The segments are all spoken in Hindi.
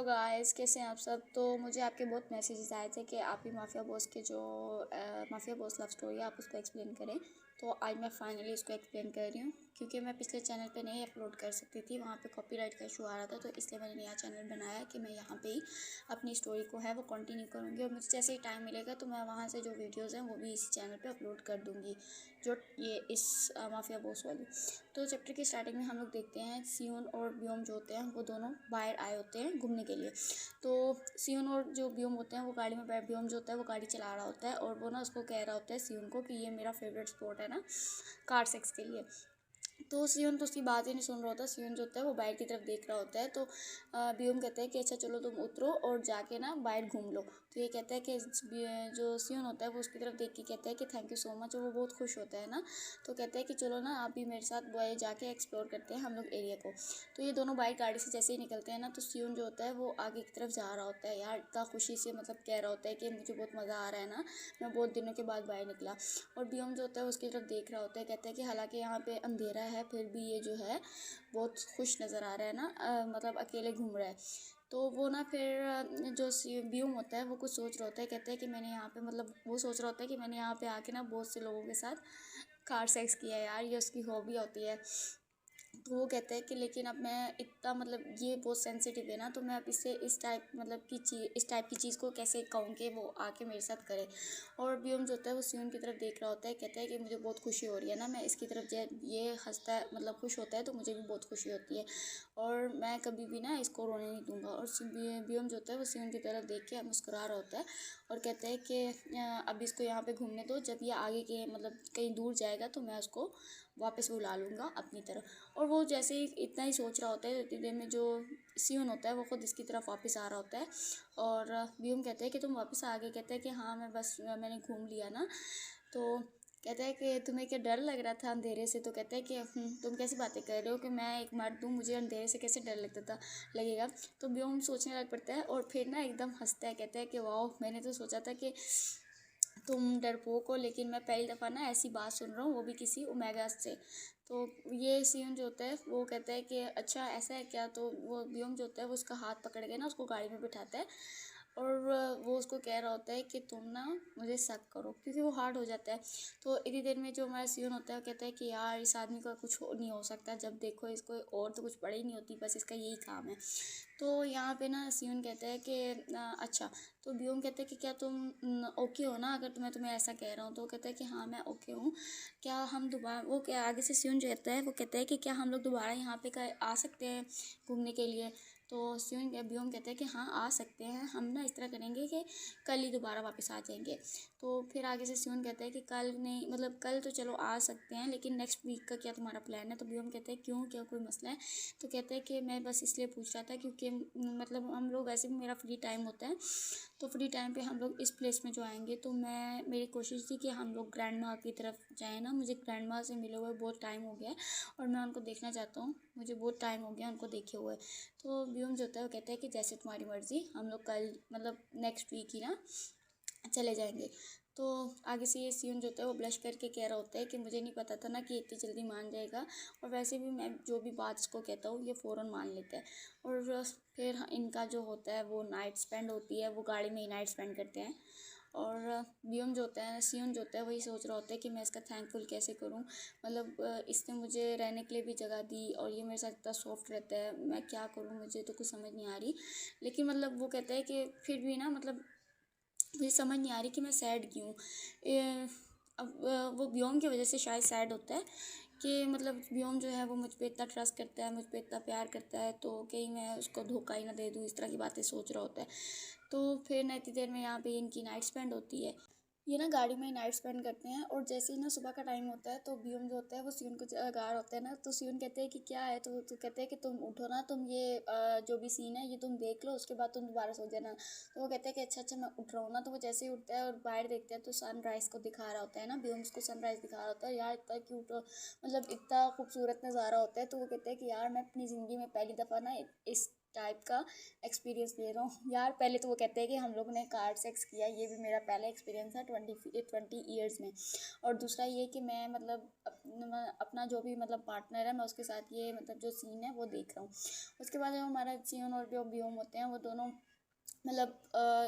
हेलो गाइस, कैसे हैं आप सब। तो मुझे आपके बहुत मैसेजेस आए थे कि आप भी माफिया बॉस के जो माफिया बॉस लव स्टोरी है आप उसको एक्सप्लेन करें। तो आज मैं फाइनली उसको एक्सप्लेन कर रही हूँ, क्योंकि मैं पिछले चैनल पे नहीं अपलोड कर सकती थी, वहाँ पे कॉपीराइट का इशू आ रहा था। तो इसलिए मैंने नया चैनल बनाया कि मैं यहाँ पे ही अपनी स्टोरी को है वो कंटिन्यू करूँगी, और मुझे जैसे ही टाइम मिलेगा तो मैं वहाँ से जो वीडियोज़ हैं वो भी इसी चैनल पर अपलोड कर दूँगी, जो ये इस माफिया बॉस वाली। तो चैप्टर की स्टार्टिंग में हम लोग देखते हैं सियोन और ब्योम जो होते हैं वो दोनों बाहर आए होते हैं घूमने के लिए। तो सियोन और जो ब्योम होते हैं वो गाड़ी में बैठ, ब्योम जो होता है वो गाड़ी चला रहा होता है, और वो ना उसको कह रहा होता है सियोन को कि ये मेरा फेवरेट स्पॉट है ना कार सेक्स के लिए। तो सियोन तो उसकी बात ही नहीं सुन रहा होता। सियोन जो होता है वो बाइक की तरफ देख रहा होता है। तो ब्योम कहता है कि अच्छा चलो तुम उतरो और जाके ना बाइक घूम लो। तो ये कहता है कि जो सियोन होता है वो उसकी तरफ देख के कहता है कि थैंक यू सो मच, और वो बहुत खुश होता है ना। तो कहता है कि चलो ना आप भी मेरे साथ बॉय जाके एक्सप्लोर करते हैं हम लोग एरिया को। तो ये दोनों बाइक गाड़ी से जैसे ही निकलते हैं ना, तो सियोन जो होता है वो आगे की तरफ जा रहा होता है। यार इतना खुशी से मतलब कह रहा होता है कि मुझे बहुत मज़ा आ रहा है ना, मैं बहुत दिनों के बाद बाहर निकला। और ब्योम जो होता है उसकी तरफ देख रहा होता है, कहता है कि हालांकि यहाँ पे अंधेरा है फिर भी ये जो है बहुत खुश नज़र आ रहा है ना, मतलब अकेले घूम रहा है। तो वो ना फिर जो ब्यूम होता है वो कुछ सोच रहा होता है, कहता है कि मैंने यहाँ पे मतलब वो सोच रहा होता है कि मैंने यहाँ पे आके ना बहुत से लोगों के साथ कार सेक्स किया है यार, ये उसकी हॉबी होती है। तो वो कहता है कि लेकिन अब मैं इतना मतलब ये बहुत सेंसिटिव है ना, तो मैं अब इससे इस टाइप मतलब की चीज़ इस टाइप की चीज़ को कैसे कहूँ कि वो आके मेरे साथ करे। और ब्योम जो होता है वो सियोन की तरफ देख रहा होता है, कहता है कि मुझे बहुत खुशी हो रही है ना, मैं इसकी तरफ ये हंसता है मतलब खुश होता है तो मुझे भी बहुत खुशी होती है, और मैं कभी भी ना इसको रोने नहीं दूंगा। और ब्योम जो होता है वो सियोन की तरफ देख के मुस्कुरा रहा होता है, और कहता है कि अब इसको यहाँ पे घूमने दो, जब ये आगे के मतलब कहीं दूर जाएगा तो मैं उसको वापस बुला लूँगा अपनी तरफ। और वो जैसे ही इतना ही सोच रहा होता है, इतनी देर में जो सियोन होता है वो खुद इसकी तरफ वापस आ रहा होता है। और ब्योम कहते हैं कि तुम वापस आ गए। कहते हैं कि हाँ मैं बस मैंने घूम लिया ना। तो कहता है कि तुम्हें क्या डर लग रहा था अंधेरे से। तो कहता है कि तुम कैसी बातें कर रहे हो कि मैं एक मर्द हूँ, मुझे अंधेरे से कैसे डर लगता था लगेगा। तो ब्योम सोचने लग पड़ता है और फिर ना एकदम हंसता है, कहता है कि वाह मैंने तो सोचा था कि तुम डरपोक हो, लेकिन मैं पहली दफ़ा ना ऐसी बात सुन रहा हूँ, वो भी किसी ओमेगा से। तो ये सियोन जो होता है वो कहता है कि अच्छा ऐसा है क्या। तो वो ब्योम जो होता है वो उसका हाथ पकड़ के ना उसको गाड़ी में बिठाता है, और वो उसको कह रहा होता है कि तुम ना मुझे शक करो, क्योंकि वो हार्ड हो जाता है। तो इतनी देर में जो हमारा सियोन होता है वो कहता है कि यार इस आदमी का कुछ नहीं हो सकता, जब देखो इसको और तो कुछ पड़ी नहीं होती, बस इसका यही काम है। तो यहाँ पे ना सियोन कहता है कि अच्छा। तो ब्योम कहता है कि क्या तुम ओके हो ना, अगर मैं तुम्हें ऐसा कह रहा हूँ। तो वो कहता है कि हाँ मैं ओके हूँ। क्या हम दोबारा वो क्या आगे से सियोन जो रहता है वो कहता है कि क्या हम लोग दोबारा यहाँ पे आ सकते हैं घूमने के लिए। तो ब्योम कहता है कि हाँ आ सकते हैं, हम ना इस तरह करेंगे कि कल ही दोबारा वापस आ जाएंगे। तो फिर आगे से सियोन कहता है कि कल नहीं मतलब कल तो चलो आ सकते हैं, लेकिन नेक्स्ट वीक का क्या तुम्हारा प्लान है। तो ब्योम कहता है क्यों, क्या कोई मसला है। तो कहते हैं कि मैं बस इसलिए पूछ रहा था क्योंकि मतलब हम लोग ऐसे भी मेरा फ्री टाइम होता है, तो फ्री टाइम पे हम लोग इस प्लेस में जो आएंगे तो मैं मेरी कोशिश थी कि हम लोग ग्रैंड माँ की तरफ जाएँ ना। मुझे ग्रैंड माँ से मिले हुए बहुत टाइम हो गया है, और मैं उनको देखना चाहता हूँ, मुझे बहुत टाइम हो गया उनको देखे हुए। तो ब्योम जो होता है वो कहता है कि जैसे तुम्हारी मर्ज़ी, हम लोग कल मतलब नेक्स्ट वीक ही ना चले जाएंगे। तो आगे से ये सियोन जो होता है वो ब्लश करके कह रहा होता है कि मुझे नहीं पता था ना कि इतनी जल्दी मान जाएगा, और वैसे भी मैं जो भी बात इसको कहता हूँ ये फ़ौरन मान लेता है। और फिर इनका जो होता है वो नाइट स्पेंड होती है, वो गाड़ी में ही नाइट स्पेंड करते हैं। और ब्योम जो होता है सियोन जो होता है वही सोच रहा होता है कि मैं इसका थैंकफुल कैसे करूं, मतलब इसने मुझे रहने के लिए भी जगह दी और ये मेरे साथ इतना सॉफ्ट रहता है, मैं क्या करूं, मुझे तो कुछ समझ नहीं आ रही। लेकिन मतलब वो कहता है कि फिर भी ना मतलब मुझे समझ नहीं आ रही कि मैं सैड क्यों। अब वो ब्योम की वजह से शायद सैड होता है कि मतलब ब्योम जो है वो मुझ पे इतना ट्रस्ट करता है, मुझ पे इतना प्यार करता है, तो कहीं मैं उसको धोखा ही ना दे दूँ, इस तरह की बातें सोच रहा होता है। तो फिर ना इतनी देर में यहाँ पे इनकी नाइट स्पेंड होती है। ये ना गाड़ी में ही नाइट स्पेंड करते हैं, और जैसे ही ना सुबह का टाइम होता है तो ब्योम जो होता है वो सियोन को जगा होता है ना। तो सियोन कहते हैं कि क्या है। तो कहते हैं कि तुम उठो ना, तुम ये जो भी सीन है ये तुम देख लो, उसके बाद तुम दोबारा सो जाना। तो वो कहते हैं कि अच्छा अच्छा मैं उठ रहा हूँ ना। तो वो जैसे ही उठता है और बाहर देखते हैं तो सनराइज़ को दिखा रहा होता है ना, ब्योम को सनराइज़ दिखा रहा होता है। यार इतना क्यूट मतलब इतना खूबसूरत नज़ारा होता है। तो वो कहते हैं कि यार मैं अपनी ज़िंदगी में पहली दफ़ा ना इस टाइप का एक्सपीरियंस दे रहा हूँ यार। पहले तो वो कहते हैं कि हम लोगों ने कार्ड सेक्स किया, ये भी मेरा पहला एक्सपीरियंस था 20 ईयर्स में। और दूसरा ये कि मैं मतलब अपना जो भी मतलब पार्टनर है मैं उसके साथ ये मतलब जो सीन है वो देख रहा हूँ। उसके बाद जो हमारा सियोन और व्योम होते हैं वो दोनों मतलब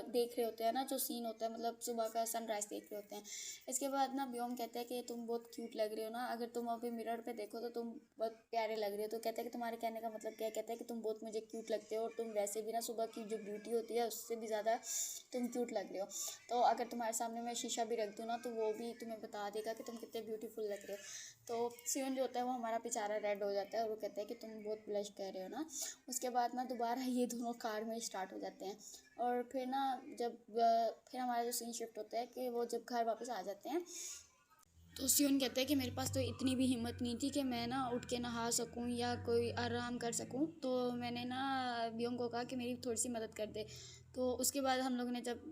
देख रहे होते हैं ना जो सीन होता है, मतलब सुबह का सनराइज़ देख रहे होते हैं। इसके बाद ना व्योम कहता है कि तुम बहुत क्यूट लग रहे हो ना, अगर तुम अभी मिरर पे देखो तो तुम बहुत प्यारे लग रहे हो। तो कहता है कि तुम्हारे कहने का मतलब क्या है? कहता है कि तुम बहुत मुझे क्यूट लगते हो और तुम वैसे भी ना सुबह की जो ब्यूटी होती है उससे भी ज़्यादा तुम क्यूट लग रहे हो। तो अगर तुम्हारे सामने मैं शीशा भी रख दूँ ना तो वो भी तुम्हें बता देगा कि तुम कितने ब्यूटीफुल लग रहे हो। तो सियोन जो होता है वो हमारा बेचारा रेड हो जाता है और वो कहता है कि तुम बहुत ब्लश कर रहे हो ना। उसके बाद ना दोबारा ये दोनों कार में स्टार्ट हो जाते हैं। और फिर ना जब फिर हमारा जो सीन शिफ्ट होता है कि वो जब घर वापस आ जाते हैं तो सियोन कहता है कि मेरे पास तो इतनी भी हिम्मत नहीं थी कि मैं ना उठ के नहा सकूं या कोई आराम कर सकूं। तो मैंने ना व्योम को कहा कि मेरी थोड़ी सी मदद कर दे। तो उसके बाद हम लोग ने जब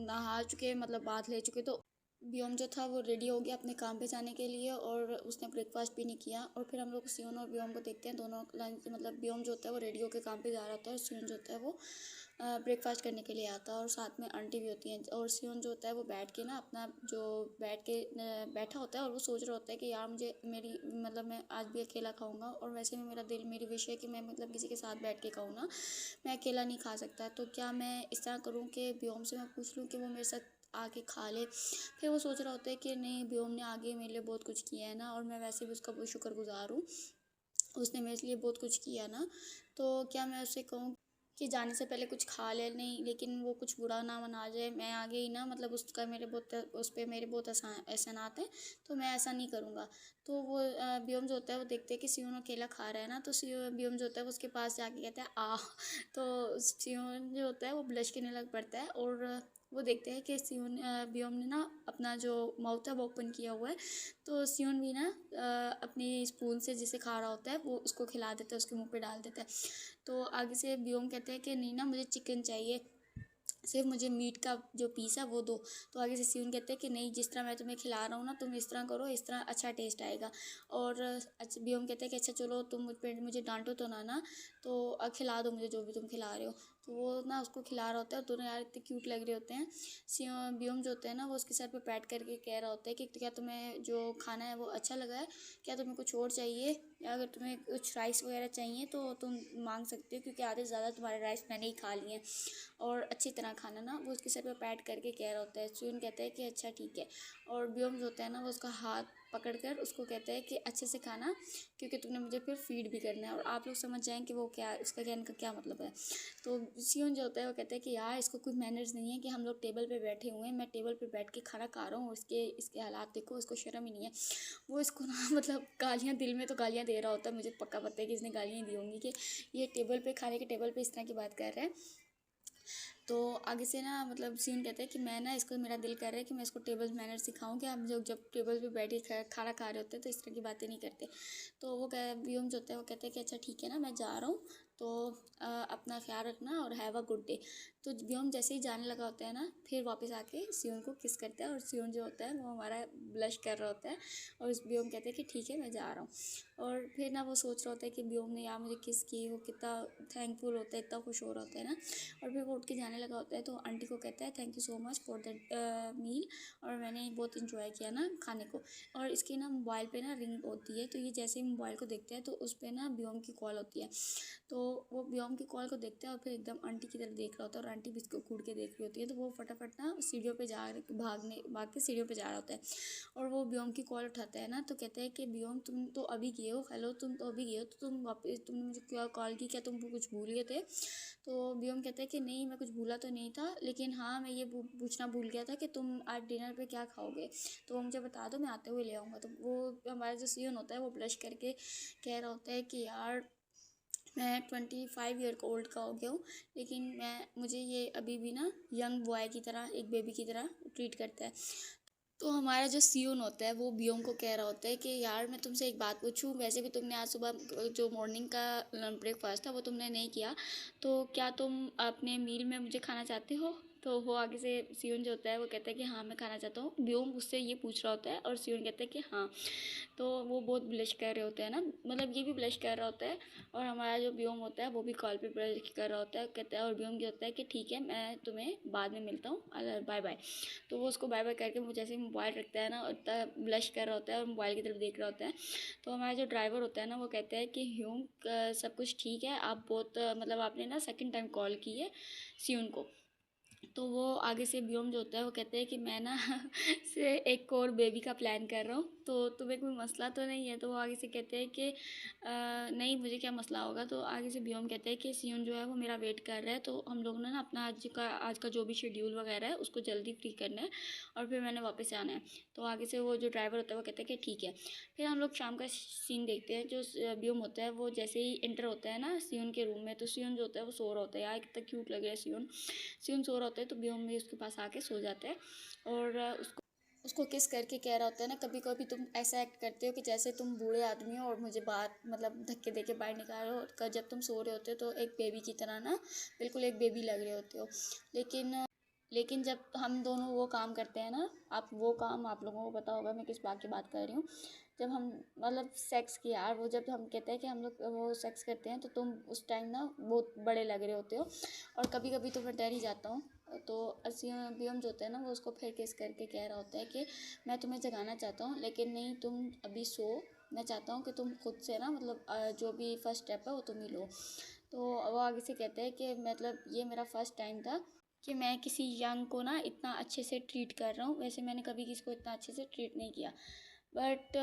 नहा चुके मतलब बाथ ले चुके तो व्योम जो था वो रेडी हो गया अपने काम पे जाने के लिए और उसने ब्रेकफास्ट भी नहीं किया। और फिर हम लोग सियोन और व्योम को देखते हैं, दोनों लंच मतलब व्योम जो होता है वो रेडी होकर काम पे जा रहा होता है और सियोन जो होता है वो ब्रेकफास्ट करने के लिए आता है। और साथ में आंटी भी होती हैं और सियोन जो होता है वो बैठ के ना अपना जो बैठ के बैठा होता है और वो सोच रहा होता है कि यार मुझे मेरी मतलब मैं आज भी अकेला खाऊंगा और वैसे भी मेरा दिल मेरी विश है कि मैं मतलब किसी के साथ बैठ के खाऊँ ना, मैं अकेला नहीं खा सकता। तो क्या मैं इस तरह करूँ कि व्योम से मैं पूछ लूँ कि वो मेरे साथ आके खा ले। फिर वो सोच रहा होता है कि नहीं, व्योम ने आगे मेरे लिए बहुत कुछ किया है ना और मैं वैसे भी उसका बहुत शुक्रगुजार हूँ, उसने मेरे लिए बहुत कुछ किया ना। तो क्या मैं उससे कहूँ कि जाने से पहले कुछ खा ले, नहीं लेकिन वो कुछ बुरा ना मना जाए, मैं आगे ही ना मतलब उसका मेरे बहुत उस पर मेरे बहुत एहसानात हैं, तो मैं ऐसा नहीं करूँगा। तो वो व्योम जो होता है वो देखते हैं कि सियोन अकेला खा रहा है ना, तो व्योम जो होता है वो उसके पास जाके कहता है आह। तो सियोन जो होता है वो ब्लश करने लग पड़ता है और वो देखते हैं कि सियोन व्योम ने ना अपना जो माउथ है वो ओपन किया हुआ है। तो सियोन भी ना अपनी स्पून से जिसे खा रहा होता है वो उसको खिला देता है, उसके मुंह पे डाल देता है। तो आगे से व्योम कहते हैं कि नहीं ना मुझे चिकन चाहिए, सिर्फ मुझे मीट का जो पीस है वो दो। तो आगे से सियोन कहते हैं कि नहीं, जिस तरह मैं तुम्हें खिला रहा हूँ ना तुम इस तरह करो, इस तरह अच्छा टेस्ट आएगा। और अच्छा व्योम कहते हैं कि अच्छा चलो तुम मुझे डांटो तो ना तो खिला दो मुझे जो भी तुम खिला रहे हो। तो वो ना उसको खिला रहा होता है और दोनों यार इतने क्यूट लग रहे होते हैं। व्योम जो होता है ना वो उसके सर पे पैट करके कह रहा होता है कि क्या तुम्हें जो खाना है वो अच्छा लगा है, क्या तुम्हें कुछ और चाहिए, या अगर तुम्हें कुछ राइस वगैरह चाहिए तो तुम मांग सकते हो क्योंकि आधे से ज़्यादा तुम्हारे राइस मैंने ही खा लिए हैं और अच्छी तरह खाना ना। वो उसके सर पे पैट करके कह रहा होता है। सियोन कहता है कि अच्छा ठीक है। और व्योम जो होता है ना वो उसका हाथ पकड़कर उसको कहता है कि अच्छे से खाना क्योंकि तुमने मुझे फिर फीड भी करना है। और आप लोग समझ जाएं कि वो क्या उसका कहने का क्या मतलब है। तो सियोन जो होता है वो कहता है कि यार इसको कोई मैनर्स नहीं है कि हम लोग टेबल पे बैठे हुए हैं, मैं टेबल पे बैठ के खाना खा रहा हूँ और इसके हालात देखो, इसको शर्म ही नहीं है। वो इसको ना मतलब गालियाँ, दिल में तो गालियाँ दे रहा होता है, मुझे पक्का पता है कि इसने गालियाँ दी होंगी कि ये टेबल पे खाने के टेबल पे इस तरह की बात कर रहा है। तो आगे से ना मतलब सीन कहता है कि मैं ना इसको मेरा दिल कर रहा है कि मैं इसको टेबल मैनर सिखाऊं कि आप जब टेबल पे बैठ के खाना खा रहे होते हैं तो इस तरह की बातें नहीं करते। तो वो व्योम जो होता है वो कहते हैं कि अच्छा ठीक है ना, मैं जा रहा हूँ, तो अपना ख्याल रखना और हैव अ गुड डे। तो व्योम जैसे ही जाने लगा होता है ना फिर वापस आके सियोन को किस करता है और सियोन जो होता है वो हमारा ब्लश कर रहा होता है और व्योम कहते हैं कि ठीक है मैं जा रहा हूँ। और फिर ना वो सोच रहा होता है कि व्योम ने यार मुझे किस की, वो कितना थैंकफुल होता है, इतना खुश हो रहा होता है ना। और फिर वो उठ के जाने लगा होता है तो आंटी को कहता है thank you so much for that meal, और मैंने बहुत इंजॉय किया ना खाने को। और इसके ना मोबाइल पे ना रिंग होती है, तो ये जैसे ही मोबाइल को देखता है तो उस पर ना व्योम की कॉल होती है। तो वो व्योम की कॉल को देखता है और फिर एकदम आंटी की तरफ देख रहा होता है और आंटी भी इसको घूर के देख रही होती है। तो वो फटाफट ना सीढ़ियों पे भाग के सीढ़ियों पे जा रहा होता है और वो व्योम की कॉल उठाता है ना। तो कहता है कि व्योम तुम तो अभी गए हो, हेलो तुम तो अभी गए हो, तो तुम वापस तुमने मुझे क्या कॉल की, क्या तुम कुछ भूल गए थे? तो व्योम कहता है कि नहीं मैं कुछ भूला तो नहीं था, लेकिन हाँ मैं ये पूछना भूल गया था कि तुम आज डिनर पे क्या खाओगे, तो वो मुझे बता दो, मैं आते हुए ले आऊँगा। तो वो हमारा जो सियोन होता है वो ब्लश करके कह रहा होता है कि यार मैं 25 ईयर का ओल्ड का हो गया हूँ, लेकिन मुझे ये अभी भी ना यंग बॉय की तरह, एक बेबी की तरह ट्रीट करता है। तो हमारा जो सियोन होता है वो व्योम को कह रहा होता है कि यार मैं तुमसे एक बात पूछूं, वैसे भी तुमने आज सुबह जो मॉर्निंग का ब्रेकफास्ट था वो तुमने नहीं किया, तो क्या तुम अपने मील में मुझे खाना चाहते हो? तो वो आगे से सियोन जो होता है वो कहता है कि हाँ मैं खाना चाहता हूँ। व्योम उससे ये पूछ रहा होता है और सियोन कहता है कि हाँ। तो वो बहुत ब्लश कर रहे होते हैं ना, मतलब ये भी ब्लश कर रहा होता है और हमारा जो व्योम होता है वो भी कॉल पे ब्लश कर रहा होता है। कहता है और व्योम क्या होता है कि ठीक है मैं तुम्हें बाद में मिलता हूँ, बाय बाय। तो वो उसको बाय बाय करके वो जैसे ही मोबाइल रखता है ना, उतना ब्लश कर रहा होता है और मोबाइल की तरफ देख रहा होता है। तो हमारा जो ड्राइवर होता है ना वो कहता है कि ह्यूम सब कुछ ठीक है, आप बहुत मतलब आपने ना सेकंड टाइम कॉल की है सियोन को। तो वो आगे से व्योम जो होता है वो कहते हैं कि मैं ना से एक और बेबी का प्लान कर रहा हूँ, तो तुम्हें कोई मसला तो नहीं है। तो वो आगे से कहते हैं कि नहीं मुझे क्या मसला होगा। तो आगे से व्योम कहते हैं कि सियोन जो है वो मेरा वेट कर रहा है, तो हम लोग ने ना अपना आज का जो भी शेड्यूल वगैरह है उसको जल्दी फ्री करना है और फिर मैंने वापस आना है। तो आगे से वो जो ड्राइवर होता है वो कहता है कि ठीक है। फिर हम लोग शाम का सीन देखते हैं। जो व्योम होता है वो जैसे ही एंटर होता है ना सियोन के रूम में, तो सियोन जो होता है वो सो रहा होता है। यार कितना क्यूट लग रहा है सियोन। सियोन सो रहा होता है तो व्योम भी उसके पास आके सो जाता है और उसको उसको किस करके कह रहा होता है ना, कभी कभी तुम ऐसा एक्ट करते हो कि जैसे तुम बूढ़े आदमी हो और मुझे बाहर मतलब धक्के दे के बाहर निकाल रहे हो। जब तुम सो रहे होते हो तो एक बेबी की तरह ना, बिल्कुल एक बेबी लग रहे होते हो। लेकिन जब हम दोनों वो काम करते हैं ना, आप वो काम आप लोगों को पता होगा मैं किस बात की बात कर रही हूँ। जब हम मतलब सेक्स किया यार, वो जब हम कहते हैं कि हम लोग वो सेक्स करते हैं तो तुम उस टाइम ना बहुत बड़े लग रहे होते हो और कभी कभी तो मैं डर ही जाता हूँ। तो व्योम जो होता है ना वो उसको फिर किस करके कह रहा होता है कि मैं तुम्हें जगाना चाहता हूँ लेकिन नहीं, तुम अभी सो। मैं चाहता हूँ कि तुम खुद से ना मतलब जो भी फर्स्ट स्टेप है वो तुम ही लो। तो वो आगे से कहते हैं कि मतलब ये मेरा फर्स्ट टाइम था कि मैं किसी यंग को ना इतना अच्छे से ट्रीट कर रहा हूँ। वैसे मैंने कभी किसी को इतना अच्छे से ट्रीट नहीं किया। बट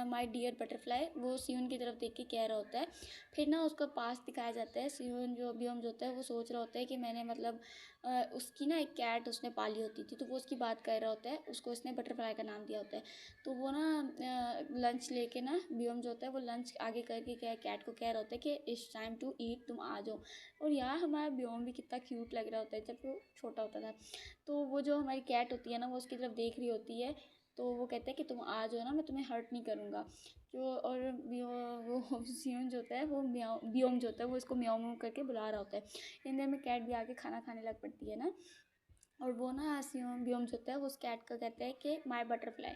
माय डियर बटरफ्लाई, वो सियोन की तरफ देख के कह रहा होता है। फिर ना उसका पास दिखाया जाता है। सियोन जो व्योम जो होता है वो सोच रहा होता है कि मैंने मतलब उसकी ना एक कैट उसने पाली होती थी, तो वो उसकी बात कर रहा होता है। उसको उसने बटरफ्लाई का नाम दिया होता है। तो वो ना लंच लेके ना व्योम जो होता है वो लंच आगे करके क्या कैट को कह रहा होता है कि इट्स टाइम टू ईट, तुम आ जाओ। और यार हमारा व्योम भी कितना क्यूट लग रहा होता है जब वो छोटा होता था। तो वो जो हमारी कैट होती है ना वो उसकी तरफ देख रही होती है। तो वो कहता है कि तुम आ जाओ ना, मैं तुम्हें हर्ट नहीं करूँगा। जो और वो सियोन जो होता है वो म्याओ व्योम जो होता है वो इसको म्याओ म्याओ करके बुला रहा होता है। इतने देर में कैट भी आके खाना खाने लग पड़ती है ना। और वो ना सियोन व्योम जो होता है वो उस कैट को कहता है कि माय बटरफ्लाई।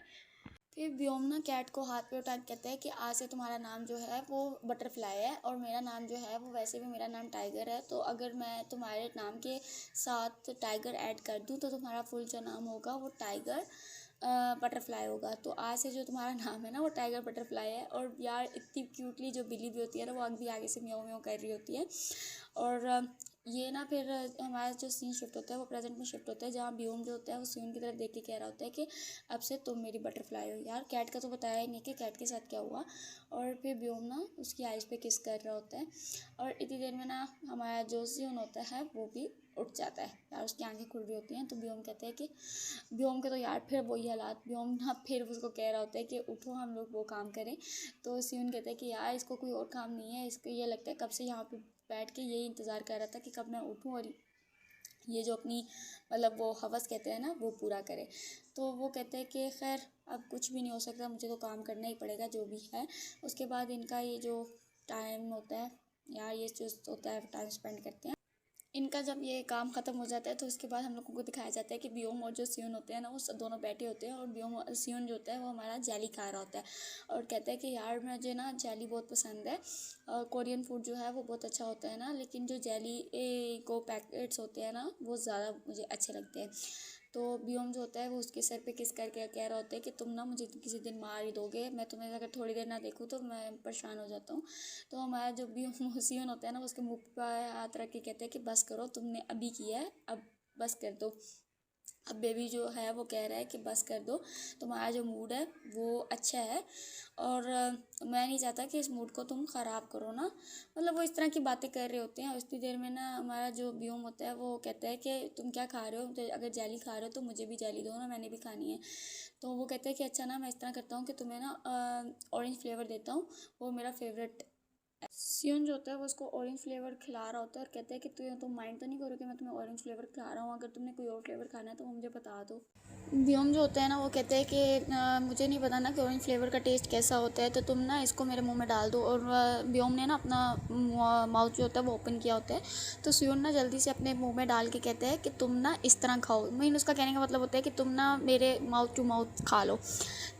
फिर व्योम ना कैट को हाथ पे उठा के कहता है कि आज से तुम्हारा नाम जो है वो बटरफ्लाई है और मेरा नाम जो है वो वैसे भी मेरा नाम टाइगर है। तो अगर मैं तुम्हारे नाम के साथ टाइगर ऐड कर दूँ तो तुम्हारा फुल जो नाम होगा वो टाइगर बटरफ्लाई होगा। तो आज से जो तुम्हारा नाम है ना वो टाइगर बटरफ्लाई है। और यार इतनी क्यूटली जो बिल्ली भी होती है ना वो भी आगे से म्याऊं म्याऊं कर रही होती है। और ये ना फिर हमारा जो सीन शिफ्ट होता है वो प्रेजेंट में शिफ्ट होता है, जहाँ व्योम जो होता है वो सियोन की तरफ देख के कह रहा होता है कि अब से तुम मेरी बटरफ्लाई हो। यार कैट का तो बताया ही नहीं कि कैट के साथ क्या हुआ। और फिर व्योम ना उसकी आइज़ पे किस कर रहा होता है और इतनी देर में ना हमारा जो सियोन होता है वो भी उठ जाता है। यार उसकी आंखें खुल रही होती हैं। तो व्योम कहते हैं कि व्योम के तो यार फिर वही हालात। व्योम ना फिर उसको कह रहा होता है कि उठो हम लोग वो काम करें। तो सियोन कहता है कि यार इसको कोई और काम नहीं है, इसको ये लगता है कब से यहाँ पे बैठ के यही इंतज़ार कर रहा था कि कब मैं उठूँ और ये जो अपनी मतलब वो हवस कहते हैं ना वो पूरा करे। तो वो कहते हैं कि खैर अब कुछ भी नहीं हो सकता, मुझे तो काम करना ही पड़ेगा जो भी है। उसके बाद इनका ये जो टाइम होता है यार, ये जो होता है टाइम स्पेंड करते हैं इनका। जब ये काम ख़त्म हो जाता है तो उसके बाद हम लोगों को दिखाया जाता है कि व्योम और जो सियोन होते हैं ना वो दोनों बैठे होते हैं और व्योम सियोन जो होता है वो हमारा जेली खा रहा होता है और कहता है कि यार मुझे ना जेली बहुत पसंद है और कोरियन फूड जो है वो बहुत अच्छा होता है ना, लेकिन जो जेली को पैकेट्स होते हैं ना वो ज़्यादा मुझे अच्छे लगते हैं। तो व्योम जो होता है वो उसके सर पे किस करके कह रहा होता है कि तुम ना मुझे किसी दिन मार ही दोगे, मैं तुम्हें अगर थोड़ी देर ना देखूँ तो मैं परेशान हो जाता हूँ। तो हमारा जो व्योम सियोन होता है ना उसके मुँह पर हाथ रख के कहते हैं कि बस करो, तुमने अभी किया है अब बस कर दो। अब बेबी जो है वो कह रहा है कि बस कर दो, तुम्हारा जो मूड है वो अच्छा है और मैं नहीं चाहता कि इस मूड को तुम ख़राब करो ना। मतलब वो इस तरह की बातें कर रहे होते हैं। उतनी देर में ना हमारा जो व्योम होता है वो कहता है कि तुम क्या खा रहे हो, तो अगर जेली खा रहे हो तो मुझे भी जेली दो ना, मैंने भी खानी है। तो वो कहता है कि अच्छा ना मैं इस तरह करता हूँ कि तुम्हें ना ऑरेंज फ्लेवर देता हूँ, वो मेरा फेवरेट सियोन जो होता है वो उसको ऑरेंज फ्लेवर खिला रहा होता है और कहता है कि तुम माइंड तो नहीं करो कि मैं तुम्हें ऑरेंज फ्लेवर खिला रहा हूँ, अगर तुमने कोई और फ्लेवर खाना है तो वो मुझे बता दो। व्योम जो होता है ना वो कहते हैं कि मुझे नहीं पता ना कि ऑरेंज फ्लेवर का टेस्ट कैसा होता है, तो तुम ना इसको मेरे मुंह में डाल दो। और व्योम ने ना अपना माउथ जो होता है वो ओपन किया होता है, तो सियोन ना जल्दी से अपने मुंह में डाल के कहते हैं कि तुम ना इस तरह खाओ। मीन उसका कहने का मतलब होता है कि तुम ना मेरे माउथ टू माउथ खा लो।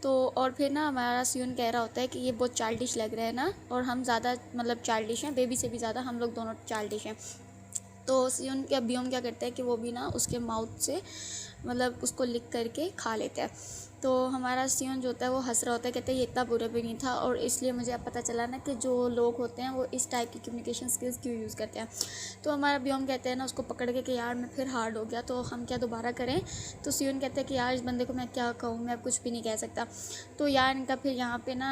तो और फिर ना हमारा सियोन कह रहा होता है कि ये बहुत चाइल्डिश लग रहा है ना, और हम ज़्यादा मतलब चाइल्डिश हैं, बेबी से भी ज़्यादा हम लोग दोनों चाइल्डिश हैं। तो सियोन क्या व्योम क्या करता है कि वो भी ना उसके माउथ से मतलब उसको लिक करके खा लेता है। तो हमारा सियोन जो होता है वो हंस रहा होता है, कहते हैं ये इतना बुरा भी नहीं था, और इसलिए मुझे अब पता चला ना कि जो लोग होते हैं वो इस टाइप की कम्युनिकेशन स्किल्स क्यों यूज़ करते हैं। तो हमारा व्योम कहते हैं ना उसको पकड़ के कि यार मैं फिर हार्ड हो गया, तो हम क्या दोबारा करें। तो सियोन कहते हैं कि यार इस बंदे को मैं क्या कहूँ, मैं अब कुछ भी नहीं कह सकता। तो यार इनका फिर यहाँ पे ना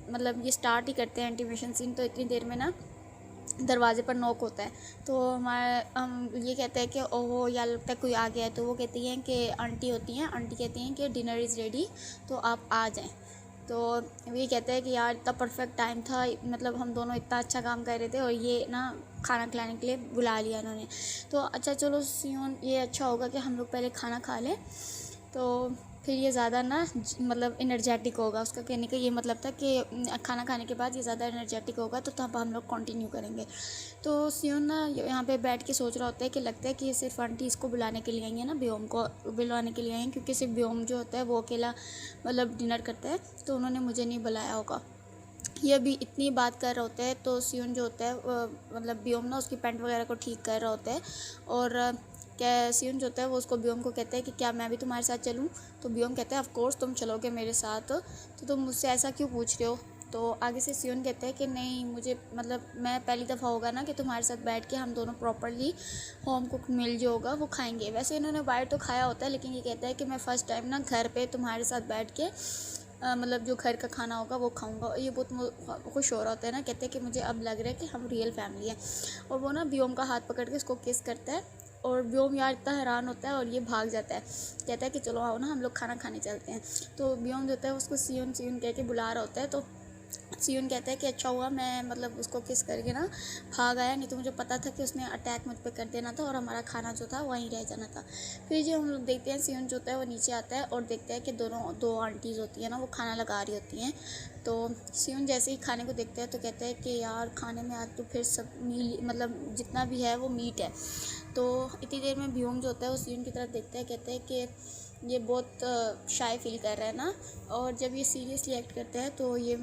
मतलब ये स्टार्ट ही करते हैं इंटीमेशन सीन। तो इतनी देर में ना दरवाज़े पर नॉक होता है, तो हम ये कहते हैं कि ओहो यार लगता है कोई आ गया है। तो वो कहती हैं कि आंटी होती हैं, आंटी कहती हैं कि डिनर इज़ रेडी, तो आप आ जाएं। तो ये कहते हैं कि यार इतना परफेक्ट टाइम था, मतलब हम दोनों इतना अच्छा काम कर रहे थे और ये ना खाना खिलाने के लिए बुला लिया इन्होंने। तो अच्छा चलो सियोन, ये अच्छा होगा कि हम लोग पहले खाना खा लें, तो फिर ये ज़्यादा ना मतलब एनर्जेटिक होगा। उसका कहने का ये मतलब था कि खाना खाने के बाद ये ज़्यादा एनर्जेटिक होगा, तो तब हम लोग कंटिन्यू करेंगे। तो सियोन ना यहाँ पे बैठ के सोच रहा होता है कि लगता है कि ये सिर्फ आंटी इसको बुलाने के लिए आई है ना, व्योम को बुलाने के लिए आई हैं, क्योंकि सिर्फ व्योम जो होता है वो अकेला मतलब डिनर करता है, तो उन्होंने मुझे नहीं बुलाया होगा। ये अभी इतनी बात कर रहा होता है, तो सियोन जो होता है मतलब व्योम ना उसकी पैंट वगैरह को ठीक कर रहा होता है, और क्या सियोन जो होता है वो उसको व्योम को कहता है कि क्या मैं भी तुम्हारे साथ चलूँ। तो व्योम कहता है ऑफ कोर्स तुम चलोगे मेरे साथ, तो तुम मुझसे ऐसा क्यों पूछ रहे हो। तो आगे से सियोन कहता है कि नहीं मुझे मतलब मैं पहली दफ़ा होगा ना कि तुम्हारे साथ बैठ के हम दोनों प्रॉपरली होम कुक मील जो होगा वो खाएंगे। वैसे इन्होंने बाहर तो खाया होता है, लेकिन ये कहता है कि मैं फ़र्स्ट टाइम ना घर पे तुम्हारे साथ बैठ के मतलब जो घर का खाना होगा वो खाऊंगा। ये बहुत खुश हो रहा होता है ना, कहते हैं कि मुझे अब लग रहा है कि हम रियल फैमिली हैं। और वो ना व्योम का हाथ पकड़ के उसको किस करता है, और व्योम यार इतना हैरान होता है और ये भाग जाता है, कहता है कि चलो आओ ना हम लोग खाना खाने चलते हैं। तो व्योम जो होता है उसको सियोन सियोन कह के बुला रहा होता है। तो सियोन कहता है कि अच्छा हुआ मैं मतलब उसको किस करके ना भाग आया, नहीं तो मुझे पता था कि उसने अटैक मुझ पर कर देना था और हमारा खाना जो था वहीं रह जाना था। फिर जो हम लोग देखते हैं सियोन जो होता है वो नीचे आता है और देखता है कि दो आंटीज़ होती हैं ना वो खाना लगा रही होती हैं। तो सियोन जैसे ही खाने को देखता है तो कहता है कि यार खाने में आज तो फिर सब मतलब जितना भी है वो मीट है। तो इतनी देर में व्योम जो होता है वो सियोन की तरफ देखता है, कहता है कि ये बहुत शाय फील कर रहा है ना, और जब ये सीरियसली एक्ट करता है तो ये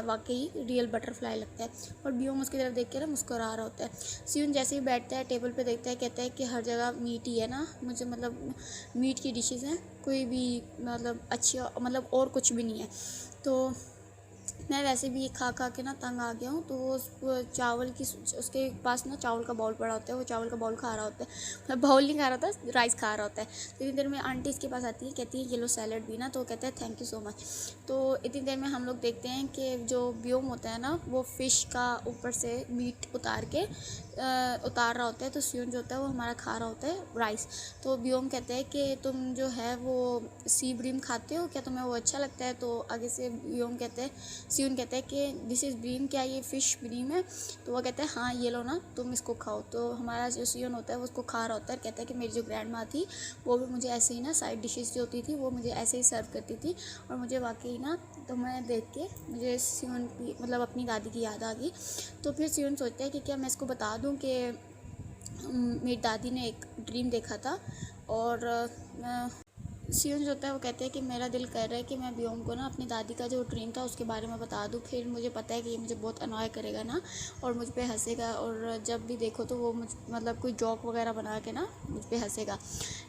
वाकई रियल बटरफ्लाई लगता है। और व्योम उसकी तरफ देख के ना मुस्कुरा रहा होता है। सियोन जैसे ही बैठता है टेबल पे देखता है, कहता है कि हर जगह मीट ही है ना, मुझे मतलब मीट की डिशेज़ हैं, कोई भी मतलब अच्छी मतलब और कुछ भी नहीं है। तो मैं वैसे भी ये खा खा के ना तंग आ गया हूँ। तो वो चावल की उसके पास ना चावल का बाउल पड़ा होता है, वो चावल का बाउल खा रहा होता है, बाउल नहीं खा रहा होता, राइस खा रहा होता है। तो इतनी देर में आंटी इसके पास आती है, कहती है ये लो सैलड भी ना, तो कहता है थैंक यू सो मच। तो इतनी देर में हम लोग देखते हैं कि जो व्योम होता है ना वो फ़िश का ऊपर से मीट उतार रहा होता है। तो सियोन जो होता है वो हमारा खा रहा होता है राइस। तो व्योम कहते हैं कि तुम जो है वो सी ब्रीम खाते हो क्या, तुम्हें वो अच्छा लगता है। तो आगे से सियोन कहता है कि दिस इज़ ब्रीम, क्या ये फ़िश ब्रीम है। तो वो कहता है हाँ ये लो ना तुम इसको खाओ। तो हमारा जो सियोन होता है वो उसको खा रहा होता है, कहता है कि मेरी जो ग्रैंड माँ थी वो भी मुझे ऐसे ही ना साइड डिशेस जो होती थी वो मुझे ऐसे ही सर्व करती थी, और मुझे वाकई ना तो मैं देख के मुझे सियोन की मतलब अपनी दादी की याद आ गई। तो फिर सियोन सोचता है कि क्या मैं इसको बता दूं कि मेरी दादी ने एक ड्रीम देखा था। और सियोन जो होता है वो कहते हैं कि मेरा दिल कर रहा है कि मैं व्योम को ना अपनी दादी का जो ड्रीम था उसके बारे में बता दूं। फिर मुझे पता है कि ये मुझे बहुत अनॉय करेगा ना और मुझ पे हंसेगा, और जब भी देखो तो वो मुझ मतलब कोई जॉक वगैरह बना के ना मुझ पे हंसेगा।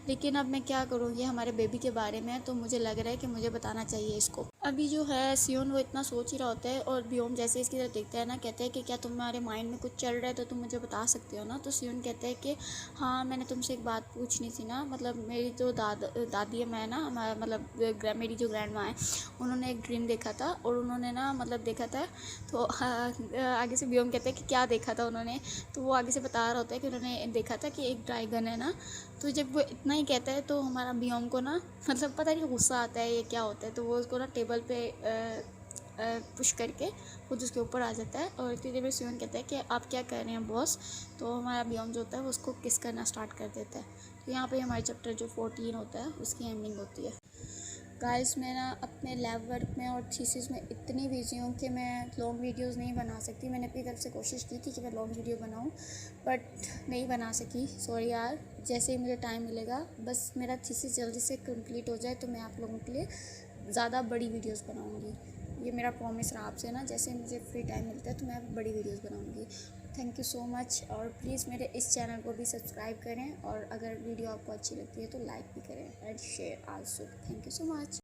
लेकिन अब मैं क्या करूँ, ये हमारे बेबी के बारे में है, तो मुझे लग रहा है कि मुझे बताना चाहिए इसको। अभी जो है सियोन वो इतना सोच ही रहा होता है, और व्योम जैसे इसकी तरफ देखता है ना कहता है कि क्या तुम्हारे माइंड में कुछ चल रहा है तो तुम मुझे बता सकते हो ना। तो सियोन कहता है कि हाँ मैंने तुमसे एक बात पूछनी थी ना, मतलब मेरी जो दादी है, मैं ना मतलब मेरी जो ग्रैंड माँ है उन्होंने एक ड्रीम देखा था, और उन्होंने ना मतलब देखा था। तो आगे से व्योम कहता है कि क्या देखा था उन्होंने। तो वो आगे से बता रहा होता है कि उन्होंने देखा था कि एक ड्रैगन है ना। तो जब वो इतना ही कहता है तो हमारा व्योम को ना मतलब पता नहीं गुस्सा आता है ये क्या होता है, तो वो उसको ना टेबल पे पुश करके खुद उसके ऊपर आ जाता है और इतनी देर में सियोन कहता है कि आप क्या कर रहे हैं बॉस। तो हमारा बियोम जो होता है वो उसको किस करना स्टार्ट कर देता है। तो यहाँ पे हमारे चैप्टर जो 14 होता है उसकी एंडिंग होती है। गाइस मैं ना अपने लैब वर्क में और थीसिस में इतनी बिजी हूँ कि मैं लॉन्ग वीडियोस नहीं बना सकती। मैंने अपनी तरफ से कोशिश की थी कि मैं लॉन्ग वीडियो बनाऊँ बट नहीं बना सकी, सॉरी यार। जैसे ही मुझे टाइम मिलेगा, बस मेरा थीसिस जल्दी से कंप्लीट हो जाए तो मैं आप लोगों के लिए ज़्यादा बड़ी वीडियोस बनाऊँगी। ये मेरा प्रॉमिस रहा आपसे ना, जैसे मुझे फ्री टाइम मिलता है तो मैं बड़ी वीडियोस बनाऊँगी। थैंक यू सो मच और प्लीज़ मेरे इस चैनल को भी सब्सक्राइब करें और अगर वीडियो आपको अच्छी लगती है तो लाइक भी करें and share also. Thank you so much.